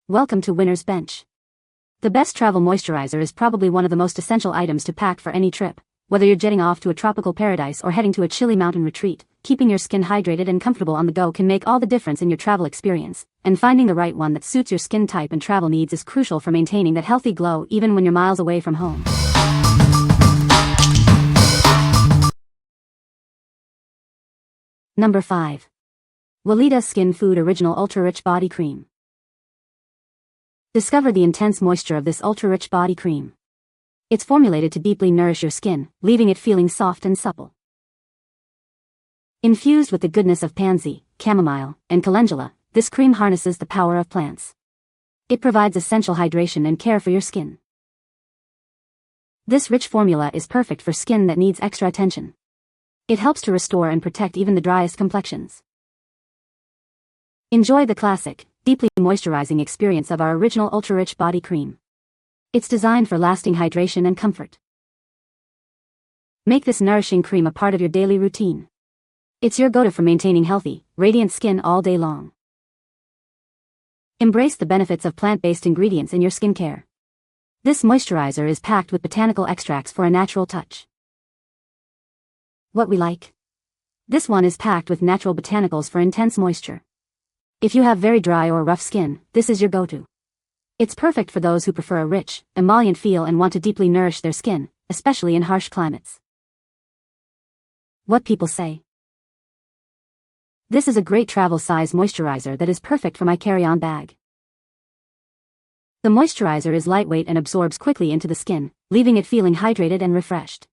Welcome to Winner's Bench. The best travel moisturizer is probably one of the most essential items to pack for any trip. Whether you're jetting off to a tropical paradise or heading to a chilly mountain retreat, keeping your skin hydrated and comfortable on the go can make all the difference in your travel experience, and finding the right one that suits your skin type and travel needs is crucial for maintaining that healthy glow even when you're miles away from home. Number 5. Weleda Skin Food Original Ultra Rich Body Cream. Discover the intense moisture of this ultra-rich body cream. It's formulated to deeply nourish your skin, leaving it feeling soft and supple. Infused with the goodness of pansy, chamomile, and calendula, this cream harnesses the power of plants. It provides essential hydration and care for your skin. This rich formula is perfect for skin that needs extra attention. It helps to restore and protect even the driest complexions. Enjoy the classic, deeply moisturizing experience of our original ultra-rich body cream. It's designed for lasting hydration and comfort. Make this nourishing cream a part of your daily routine. It's your go-to for maintaining healthy, radiant skin all day long. Embrace the benefits of plant-based ingredients in your skincare. This moisturizer is packed with botanical extracts for a natural touch. What we like? This one is packed with natural botanicals for intense moisture. If you have very dry or rough skin, this is your go-to. It's perfect for those who prefer a rich, emollient feel and want to deeply nourish their skin, especially in harsh climates. What people say. This is a great travel-size moisturizer that is perfect for my carry-on bag. The moisturizer is lightweight and absorbs quickly into the skin, leaving it feeling hydrated and refreshed.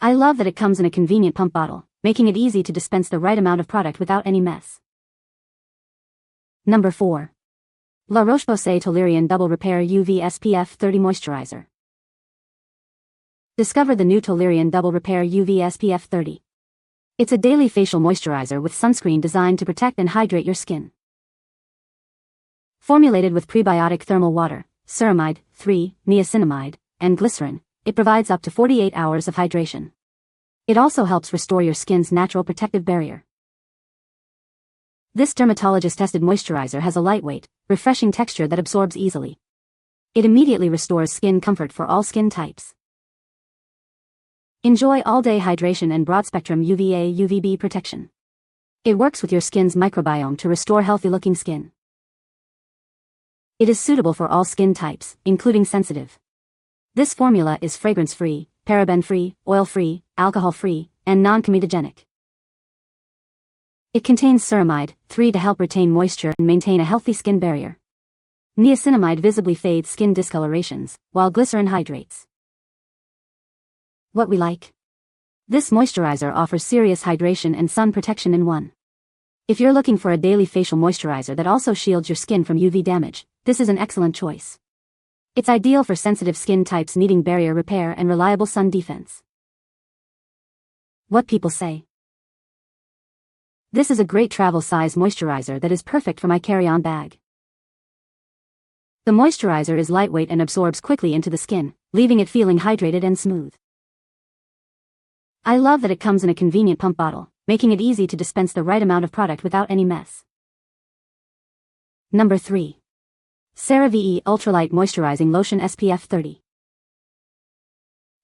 I love that it comes in a convenient pump bottle, making it easy to dispense the right amount of product without any mess. Number 4. La Roche-Posay Toleriane Double Repair UV SPF 30 Moisturizer. Discover the new Toleriane Double Repair UV SPF 30. It's a daily facial moisturizer with sunscreen designed to protect and hydrate your skin. Formulated with prebiotic thermal water, ceramide, 3, niacinamide, and glycerin, it provides up to 48 hours of hydration. It also helps restore your skin's natural protective barrier. This dermatologist-tested moisturizer has a lightweight, refreshing texture that absorbs easily. It immediately restores skin comfort for all skin types. Enjoy all-day hydration and broad-spectrum UVA/UVB protection. It works with your skin's microbiome to restore healthy-looking skin. It is suitable for all skin types, including sensitive. This formula is fragrance-free, paraben-free, oil-free, alcohol-free, and non-comedogenic. It contains ceramide, 3 to help retain moisture and maintain a healthy skin barrier. Niacinamide visibly fades skin discolorations, while glycerin hydrates. What we like? This moisturizer offers serious hydration and sun protection in one. If you're looking for a daily facial moisturizer that also shields your skin from UV damage, this is an excellent choice. It's ideal for sensitive skin types needing barrier repair and reliable sun defense. What people say. This is a great travel-size moisturizer that is perfect for my carry-on bag. The moisturizer is lightweight and absorbs quickly into the skin, leaving it feeling hydrated and smooth. I love that it comes in a convenient pump bottle, making it easy to dispense the right amount of product without any mess. Number 3. CeraVe Ultralight Moisturizing Lotion SPF 30.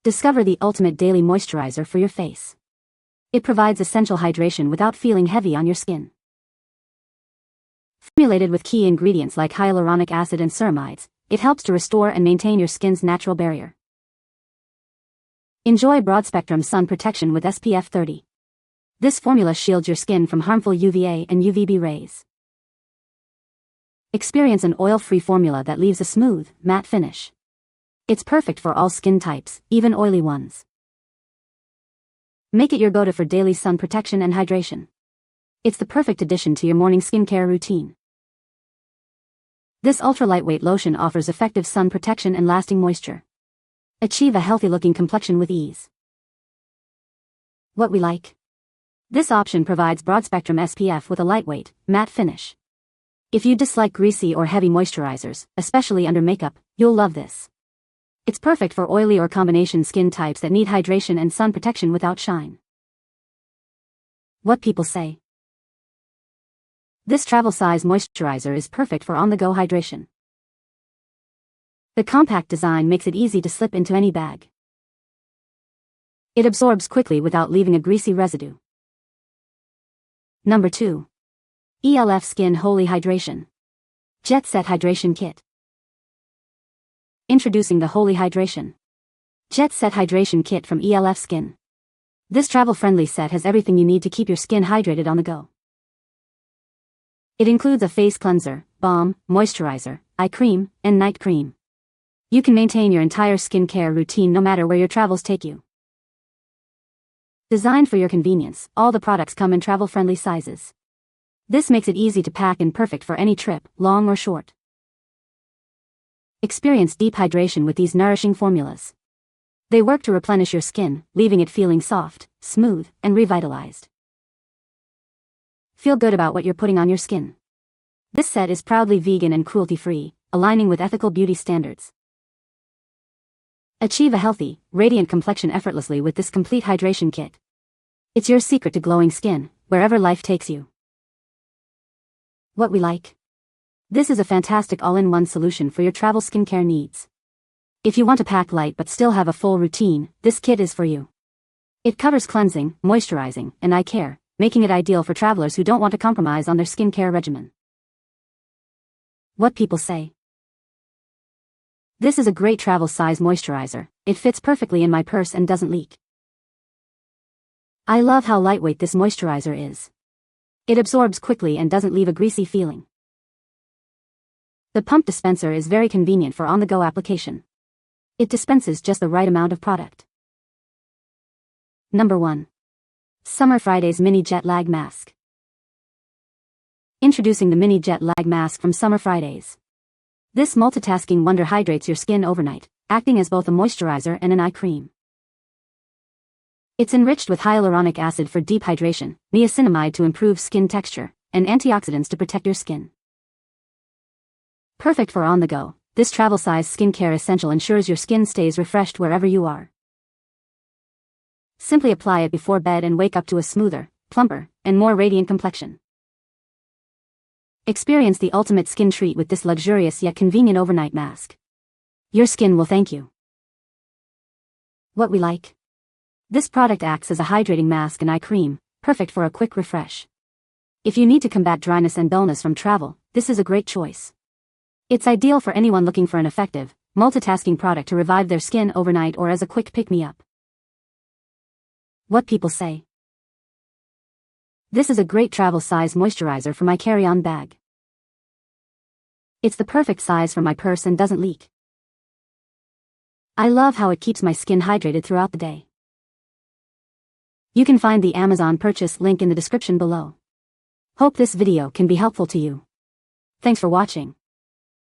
Discover the ultimate daily moisturizer for your face. It provides essential hydration without feeling heavy on your skin. Formulated with key ingredients like hyaluronic acid and ceramides, it helps to restore and maintain your skin's natural barrier. Enjoy broad-spectrum sun protection with SPF 30. This formula shields your skin from harmful UVA and UVB rays. Experience an oil-free formula that leaves a smooth, matte finish. It's perfect for all skin types, even oily ones. Make it your go-to for daily sun protection and hydration. It's the perfect addition to your morning skincare routine. This ultra-lightweight lotion offers effective sun protection and lasting moisture. Achieve a healthy-looking complexion with ease. What we like? This option provides broad-spectrum SPF with a lightweight, matte finish. If you dislike greasy or heavy moisturizers, especially under makeup, you'll love this. It's perfect for oily or combination skin types that need hydration and sun protection without shine. What people say. This travel-size moisturizer is perfect for on-the-go hydration. The compact design makes it easy to slip into any bag. It absorbs quickly without leaving a greasy residue. Number 2. E.L.F. Skin Holy Hydration Jet Set Hydration Kit. Introducing the Holy Hydration Jet Set Hydration Kit from E.L.F. Skin. This travel-friendly set has everything you need to keep your skin hydrated on the go. It includes a face cleanser, balm, moisturizer, eye cream, and night cream. You can maintain your entire skincare routine no matter where your travels take you. Designed for your convenience, all the products come in travel-friendly sizes. This makes it easy to pack and perfect for any trip, long or short. Experience deep hydration with these nourishing formulas. They work to replenish your skin, leaving it feeling soft, smooth, and revitalized. Feel good about what you're putting on your skin. This set is proudly vegan and cruelty-free, aligning with ethical beauty standards. Achieve a healthy, radiant complexion effortlessly with this complete hydration kit. It's your secret to glowing skin, wherever life takes you. What we like. This is a fantastic all-in-one solution for your travel skincare needs. If you want to pack light but still have a full routine, this kit is for you. It covers cleansing, moisturizing, and eye care, making it ideal for travelers who don't want to compromise on their skincare regimen. What people say. This is a great travel-size moisturizer. It fits perfectly in my purse and doesn't leak. I love how lightweight this moisturizer is. It absorbs quickly and doesn't leave a greasy feeling. The pump dispenser is very convenient for on-the-go application. It dispenses just the right amount of product. Number 1. Summer Fridays Mini Jet Lag Mask. Introducing the Mini Jet Lag Mask from Summer Fridays. This multitasking wonder hydrates your skin overnight, acting as both a moisturizer and an eye cream. It's enriched with hyaluronic acid for deep hydration, niacinamide to improve skin texture, and antioxidants to protect your skin. Perfect for on-the-go, this travel-size skincare essential ensures your skin stays refreshed wherever you are. Simply apply it before bed and wake up to a smoother, plumper, and more radiant complexion. Experience the ultimate skin treat with this luxurious yet convenient overnight mask. Your skin will thank you. What we like. This product acts as a hydrating mask and eye cream, perfect for a quick refresh. If you need to combat dryness and dullness from travel, this is a great choice. It's ideal for anyone looking for an effective, multitasking product to revive their skin overnight or as a quick pick-me-up. What people say. This is a great travel-size moisturizer for my carry-on bag. It's the perfect size for my purse and doesn't leak. I love how it keeps my skin hydrated throughout the day. You can find the Amazon purchase link in the description below. Hope this video can be helpful to you. Thanks for watching.